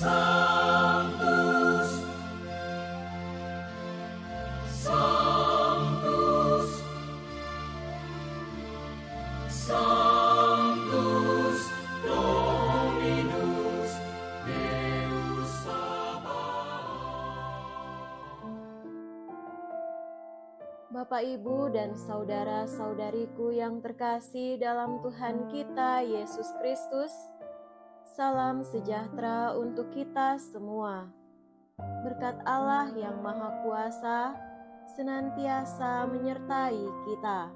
Sanctus, Sanctus, Sanctus Dominus Deus Sabaoth. Bapak, Ibu, dan saudara-saudariku yang terkasih dalam Tuhan kita Yesus Kristus, salam sejahtera untuk kita semua. Berkat Allah yang Maha Kuasa senantiasa menyertai kita.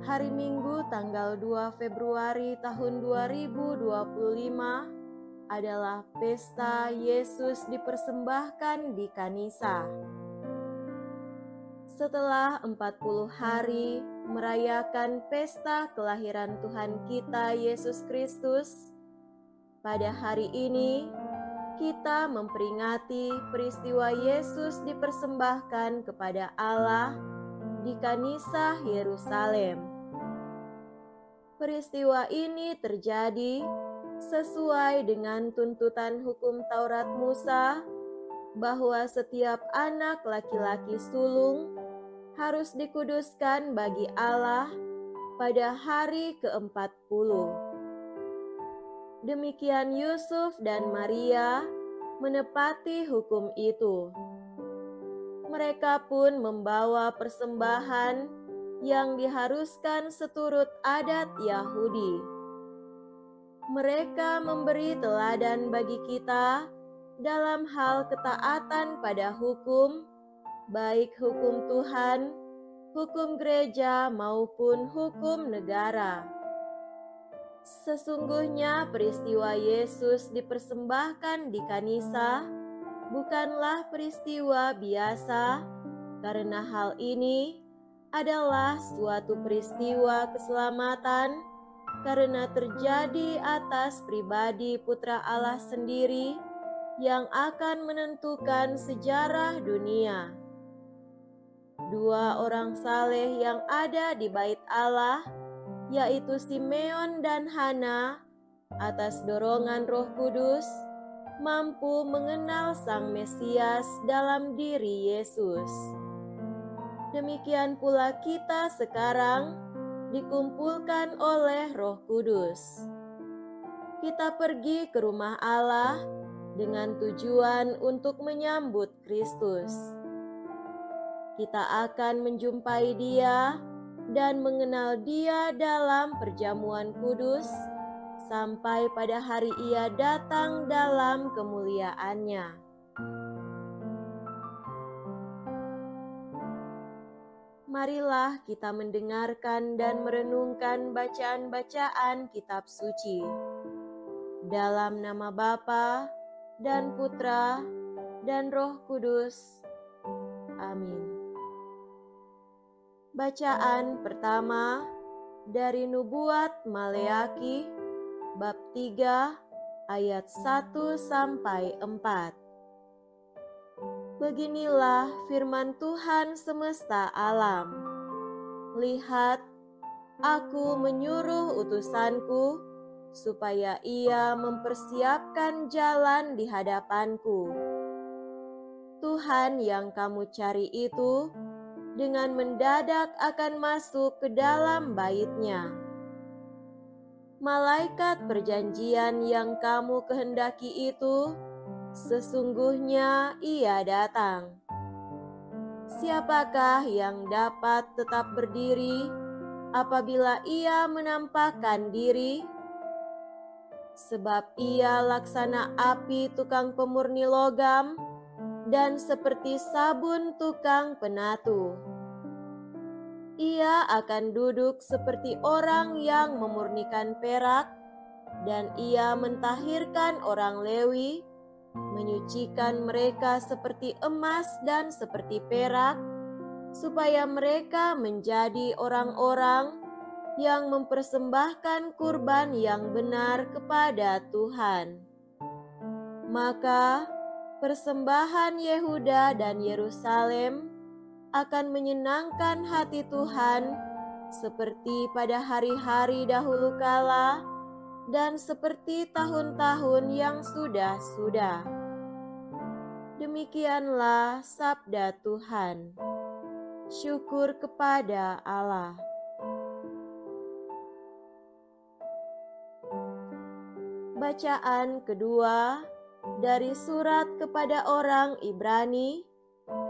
Hari Minggu tanggal 2 Februari tahun 2025 adalah pesta Yesus dipersembahkan di Kanisa. Setelah 40 hari merayakan pesta kelahiran Tuhan kita Yesus Kristus, pada hari ini kita memperingati peristiwa Yesus dipersembahkan kepada Allah di Kanisa Yerusalem. Peristiwa ini terjadi sesuai dengan tuntutan hukum Taurat Musa bahwa setiap anak laki-laki sulung harus dikuduskan bagi Allah pada hari ke-40. Demikian Yusuf dan Maria menepati hukum itu. Mereka pun membawa persembahan yang diharuskan seturut adat Yahudi. Mereka memberi teladan bagi kita dalam hal ketaatan pada hukum, baik hukum Tuhan, hukum gereja maupun hukum negara. Sesungguhnya peristiwa Yesus dipersembahkan di Kanisa bukanlah peristiwa biasa, karena hal ini adalah suatu peristiwa keselamatan karena terjadi atas pribadi Putra Allah sendiri yang akan menentukan sejarah dunia. Dua orang saleh yang ada di bait Allah, yaitu Simeon dan Hana, atas dorongan Roh Kudus, mampu mengenal Sang Mesias dalam diri Yesus. Demikian pula kita sekarang dikumpulkan oleh Roh Kudus. Kita pergi ke rumah Allah dengan tujuan untuk menyambut Kristus. Kita akan menjumpai Dia dan mengenal Dia dalam perjamuan kudus sampai pada hari Ia datang dalam kemuliaan-Nya. Marilah kita mendengarkan dan merenungkan bacaan-bacaan kitab suci. Dalam nama Bapa dan Putra dan Roh Kudus. Amin. Bacaan pertama dari Nubuat Maleaki bab 3 ayat 1 sampai 4. Beginilah firman Tuhan semesta alam. Lihat, aku menyuruh utusanku supaya ia mempersiapkan jalan di hadapanku. Tuhan yang kamu cari itu dengan mendadak akan masuk ke dalam bait-Nya. Malaikat perjanjian yang kamu kehendaki itu, sesungguhnya ia datang. Siapakah yang dapat tetap berdiri apabila ia menampakkan diri? Sebab ia laksana api tukang pemurni logam, dan seperti sabun tukang penatu. Ia akan duduk seperti orang yang memurnikan perak, dan ia mentahirkan orang Lewi, menyucikan mereka seperti emas dan seperti perak, supaya mereka menjadi orang-orang yang mempersembahkan kurban yang benar kepada Tuhan. Maka persembahan Yehuda dan Yerusalem akan menyenangkan hati Tuhan seperti pada hari-hari dahulu kala, dan seperti tahun-tahun yang sudah-sudah. Demikianlah sabda Tuhan. Syukur kepada Allah. Bacaan kedua dari surat kepada orang Ibrani,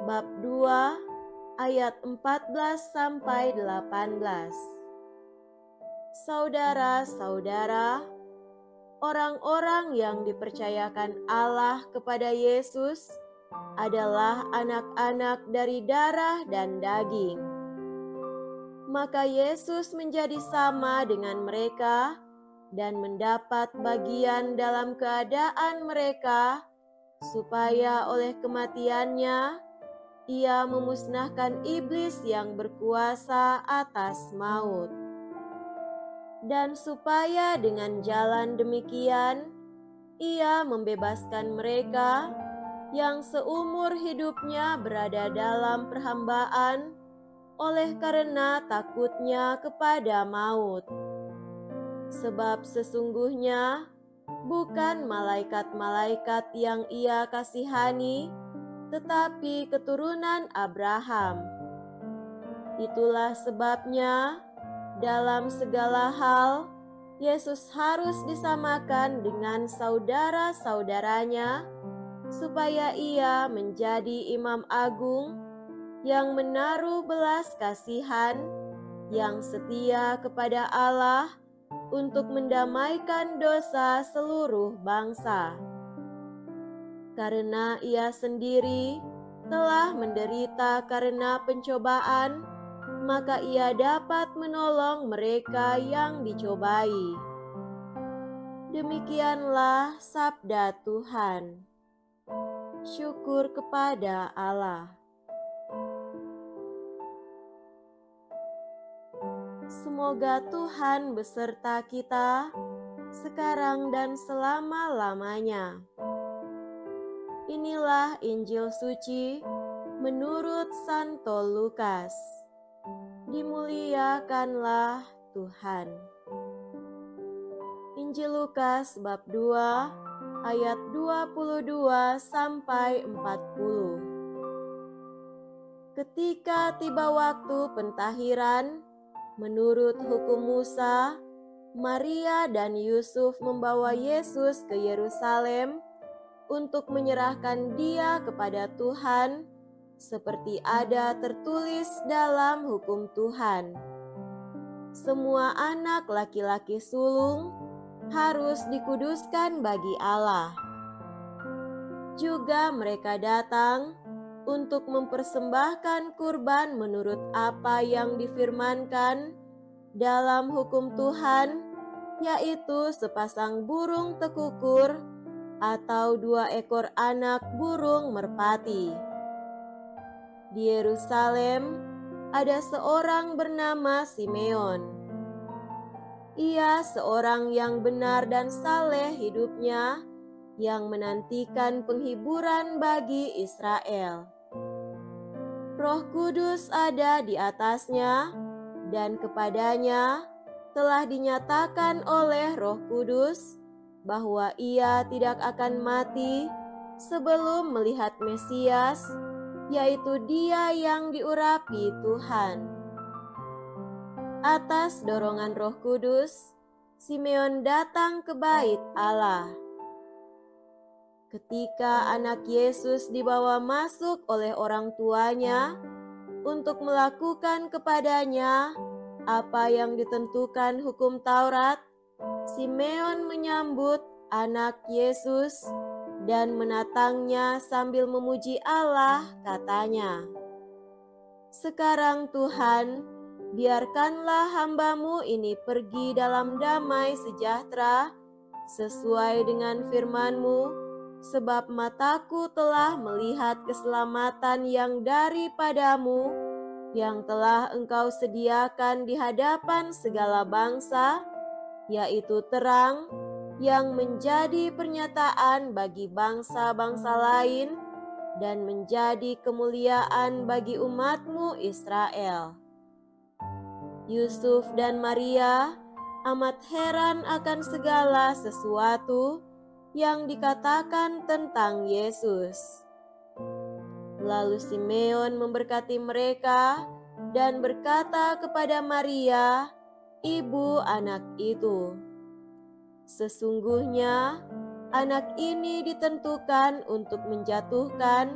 bab 2, ayat 14 sampai 18. Saudara-saudara, orang-orang yang dipercayakan Allah kepada Yesus adalah anak-anak dari darah dan daging. Maka Yesus menjadi sama dengan mereka dan mendapat bagian dalam keadaan mereka, supaya oleh kematiannya ia memusnahkan iblis yang berkuasa atas maut. Dan supaya dengan jalan demikian ia membebaskan mereka yang seumur hidupnya berada dalam perhambaan oleh karena takutnya kepada maut. Sebab sesungguhnya bukan malaikat-malaikat yang ia kasihani, tetapi keturunan Abraham. Itulah sebabnya dalam segala hal Yesus harus disamakan dengan saudara-saudaranya, supaya ia menjadi imam agung yang menaruh belas kasihan, yang setia kepada Allah untuk mendamaikan dosa seluruh bangsa. Karena ia sendiri telah menderita karena pencobaan, maka ia dapat menolong mereka yang dicobai. Demikianlah sabda Tuhan. Syukur kepada Allah. Semoga Tuhan beserta kita sekarang dan selama-lamanya. Inilah Injil suci menurut Santo Lukas. Dimuliakanlah Tuhan. Injil Lukas bab 2 ayat 22 sampai 40. Ketika tiba waktu pentahiran, menurut hukum Musa, Maria dan Yusuf membawa Yesus ke Yerusalem untuk menyerahkan Dia kepada Tuhan, seperti ada tertulis dalam hukum Tuhan. Semua anak laki-laki sulung harus dikuduskan bagi Allah. Juga mereka datang untuk mempersembahkan kurban menurut apa yang difirmankan dalam hukum Tuhan, yaitu sepasang burung tekukur atau 2 ekor anak burung merpati. Di Yerusalem ada seorang bernama Simeon. Ia seorang yang benar dan saleh hidupnya, yang menantikan penghiburan bagi Israel. Roh Kudus ada di atasnya, dan kepadanya telah dinyatakan oleh Roh Kudus bahwa ia tidak akan mati sebelum melihat Mesias, yaitu Dia yang diurapi Tuhan. Atas dorongan Roh Kudus, Simeon datang ke bait Allah. Ketika anak Yesus dibawa masuk oleh orang tuanya untuk melakukan kepadanya apa yang ditentukan hukum Taurat, Simeon menyambut anak Yesus dan menatangnya sambil memuji Allah, katanya, "Sekarang Tuhan, biarkanlah hamba-Mu ini pergi dalam damai sejahtera sesuai dengan firman-Mu, sebab mataku telah melihat keselamatan yang daripadamu, yang telah Engkau sediakan di hadapan segala bangsa, yaitu terang yang menjadi pernyataan bagi bangsa-bangsa lain dan menjadi kemuliaan bagi umat-Mu Israel." Yusuf dan Maria amat heran akan segala sesuatu yang dikatakan tentang Yesus. Lalu Simeon memberkati mereka dan berkata kepada Maria, ibu anak itu, "Sesungguhnya anak ini ditentukan untuk menjatuhkan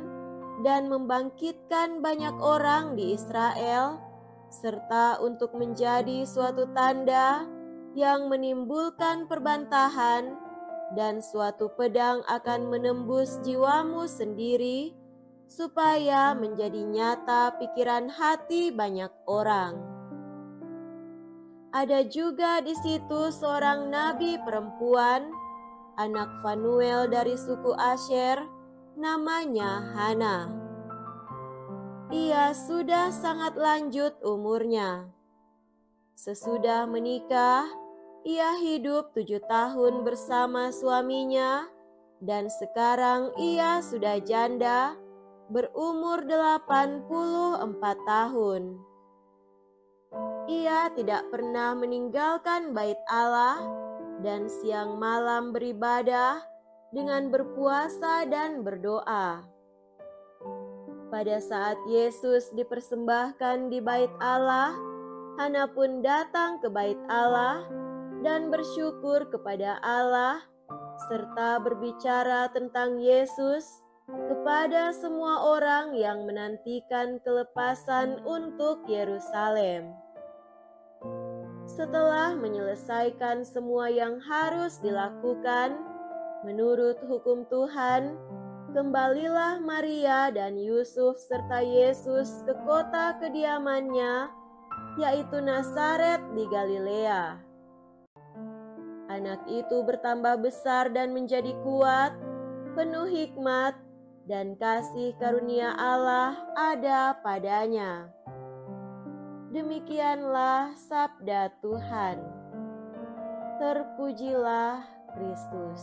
dan membangkitkan banyak orang di Israel, serta untuk menjadi suatu tanda yang menimbulkan perbantahan, dan suatu pedang akan menembus jiwamu sendiri, supaya menjadi nyata pikiran hati banyak orang." Ada juga di situ seorang nabi perempuan, anak Fanuel dari suku Asher, namanya Hana. Ia sudah sangat lanjut umurnya. Sesudah menikah, ia hidup 7 tahun bersama suaminya, dan sekarang ia sudah janda, berumur 84 tahun. Ia tidak pernah meninggalkan bait Allah dan siang malam beribadah dengan berpuasa dan berdoa. Pada saat Yesus dipersembahkan di bait Allah, Hana pun datang ke bait Allah dan bersyukur kepada Allah serta berbicara tentang Yesus kepada semua orang yang menantikan kelepasan untuk Yerusalem. Setelah menyelesaikan semua yang harus dilakukan menurut hukum Tuhan, kembalilah Maria dan Yusuf serta Yesus ke kota kediamannya, yaitu Nazaret di Galilea. Anak itu bertambah besar dan menjadi kuat, penuh hikmat, dan kasih karunia Allah ada padanya. Demikianlah sabda Tuhan. Terpujilah Kristus.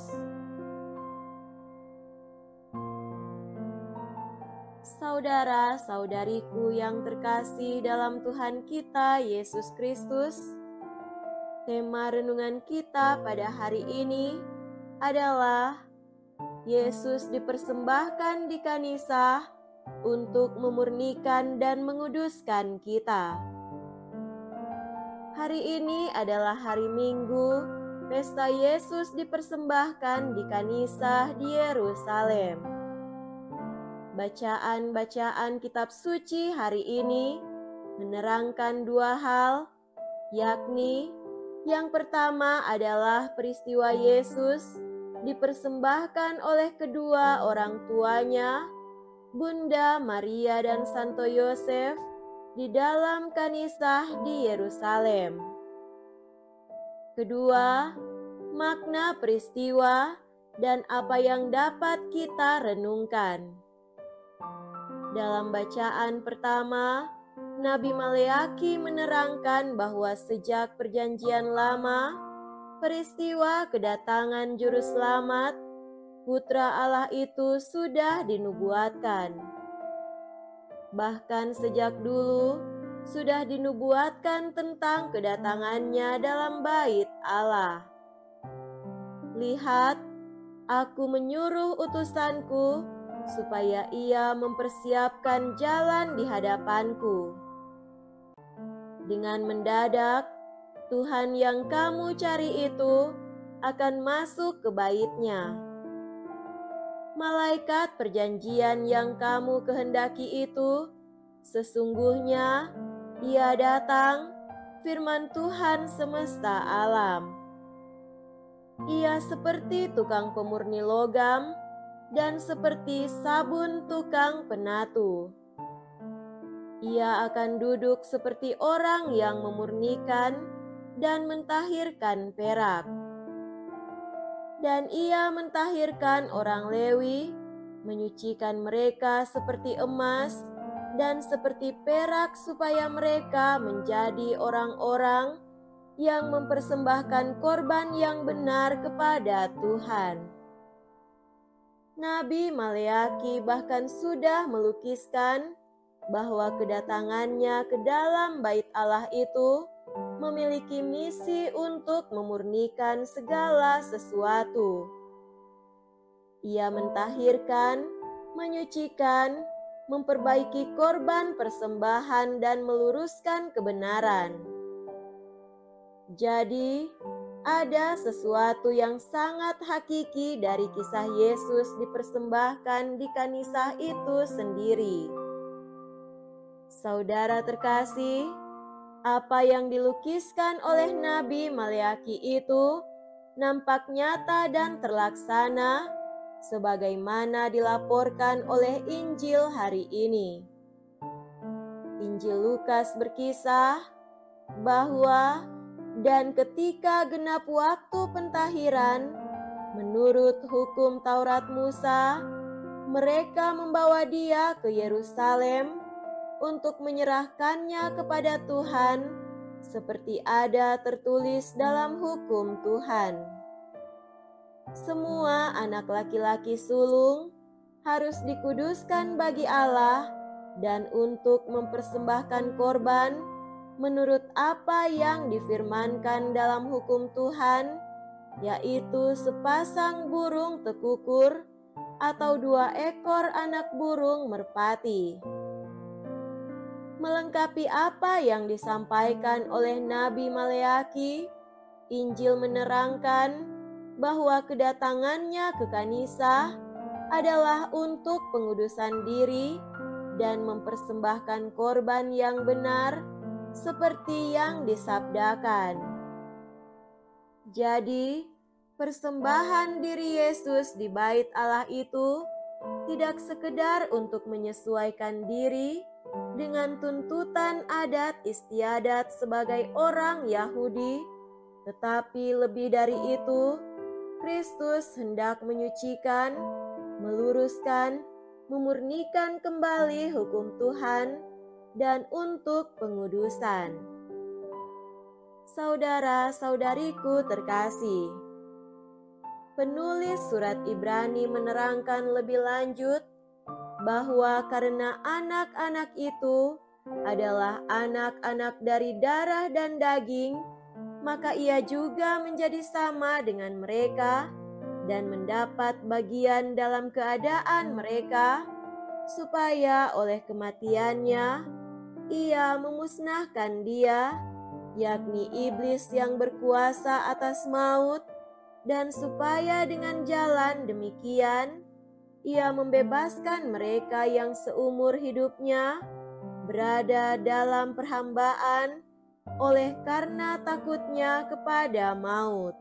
Saudara-saudariku yang terkasih dalam Tuhan kita Yesus Kristus, tema renungan kita pada hari ini adalah Yesus dipersembahkan di Kanisah untuk memurnikan dan menguduskan kita. Hari ini adalah hari Minggu, pesta Yesus dipersembahkan di Kanisah di Yerusalem. Bacaan-bacaan kitab suci hari ini menerangkan dua hal, yakni yang pertama adalah peristiwa Yesus dipersembahkan oleh kedua orang tuanya, Bunda Maria dan Santo Yosef, di dalam Kanisah di Yerusalem. Kedua, makna peristiwa dan apa yang dapat kita renungkan. Dalam bacaan pertama, Nabi Maleaki menerangkan bahwa sejak Perjanjian Lama, peristiwa kedatangan Juru Selamat, Putra Allah itu sudah dinubuatkan. Bahkan sejak dulu sudah dinubuatkan tentang kedatangannya dalam bait Allah. Lihat, aku menyuruh utusanku supaya ia mempersiapkan jalan di hadapanku. Dengan mendadak, Tuhan yang kamu cari itu akan masuk ke bait-Nya. Malaikat perjanjian yang kamu kehendaki itu, sesungguhnya ia datang, firman Tuhan semesta alam. Ia seperti tukang pemurni logam dan seperti sabun tukang penatu. Ia akan duduk seperti orang yang memurnikan dan mentahirkan perak. Dan ia mentahirkan orang Lewi, menyucikan mereka seperti emas dan seperti perak supaya mereka menjadi orang-orang yang mempersembahkan korban yang benar kepada Tuhan. Nabi Maleaki bahkan sudah melukiskan bahwa kedatangannya ke dalam bait Allah itu memiliki misi untuk memurnikan segala sesuatu. Ia mentahirkan, menyucikan, memperbaiki korban persembahan dan meluruskan kebenaran. Jadi, ada sesuatu yang sangat hakiki dari kisah Yesus dipersembahkan di kanisah itu sendiri. Saudara terkasih, apa yang dilukiskan oleh Nabi Maleaki itu nampak nyata dan terlaksana sebagaimana dilaporkan oleh Injil hari ini. Injil Lukas berkisah bahwa dan ketika genap waktu pentahiran, menurut hukum Taurat Musa, mereka membawa dia ke Yerusalem untuk menyerahkannya kepada Tuhan, seperti ada tertulis dalam hukum Tuhan. Semua anak laki-laki sulung harus dikuduskan bagi Allah dan untuk mempersembahkan korban menurut apa yang difirmankan dalam hukum Tuhan, yaitu sepasang burung tekukur atau 2 ekor anak burung merpati. Melengkapi apa yang disampaikan oleh Nabi Maleaki, Injil menerangkan bahwa kedatangannya ke kanisah adalah untuk pengudusan diri dan mempersembahkan korban yang benar seperti yang disabdakan. Jadi, persembahan diri Yesus di bait Allah itu tidak sekedar untuk menyesuaikan diri dengan tuntutan adat istiadat sebagai orang Yahudi, tetapi lebih dari itu, Kristus hendak menyucikan, meluruskan, memurnikan kembali hukum Tuhan, dan untuk pengudusan. Saudara-saudariku terkasih, penulis surat Ibrani menerangkan lebih lanjut bahwa karena anak-anak itu adalah anak-anak dari darah dan daging, maka ia juga menjadi sama dengan mereka dan mendapat bagian dalam keadaan mereka, supaya oleh kematiannya ia memusnahkan dia, yakni iblis yang berkuasa atas maut, dan supaya dengan jalan demikian ia membebaskan mereka yang seumur hidupnya berada dalam perhambaan oleh karena takutnya kepada maut.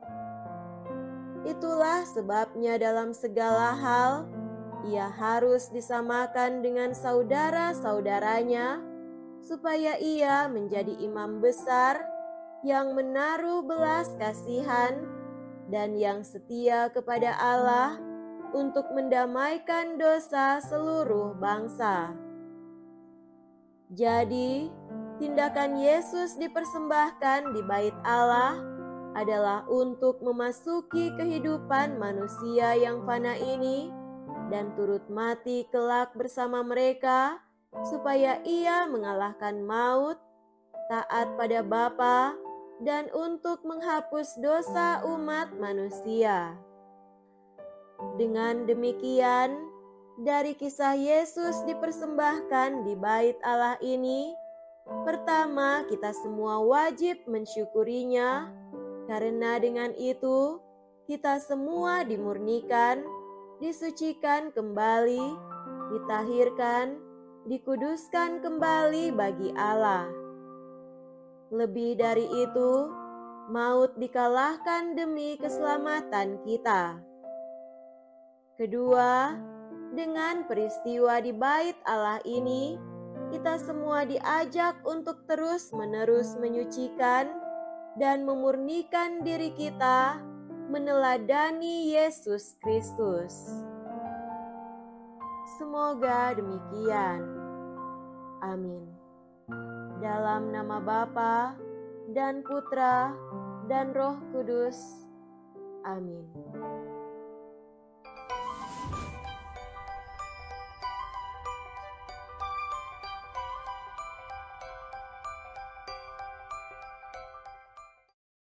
Itulah sebabnya dalam segala hal ia harus disamakan dengan saudara-saudaranya, supaya ia menjadi imam besar yang menaruh belas kasihan dan yang setia kepada Allah untuk mendamaikan dosa seluruh bangsa. Jadi, tindakan Yesus dipersembahkan di bait Allah adalah untuk memasuki kehidupan manusia yang fana ini dan turut mati kelak bersama mereka, supaya ia mengalahkan maut, taat pada Bapa, dan untuk menghapus dosa umat manusia. Dengan demikian, dari kisah Yesus dipersembahkan di bait Allah ini, pertama kita semua wajib mensyukurinya, karena dengan itu kita semua dimurnikan, disucikan kembali, ditahirkan, dikuduskan kembali bagi Allah. Lebih dari itu, maut dikalahkan demi keselamatan kita. Kedua, dengan peristiwa di bait Allah ini, kita semua diajak untuk terus-menerus menyucikan dan memurnikan diri kita, meneladani Yesus Kristus. Semoga demikian. Amin. Dalam nama Bapa dan Putra dan Roh Kudus. Amin.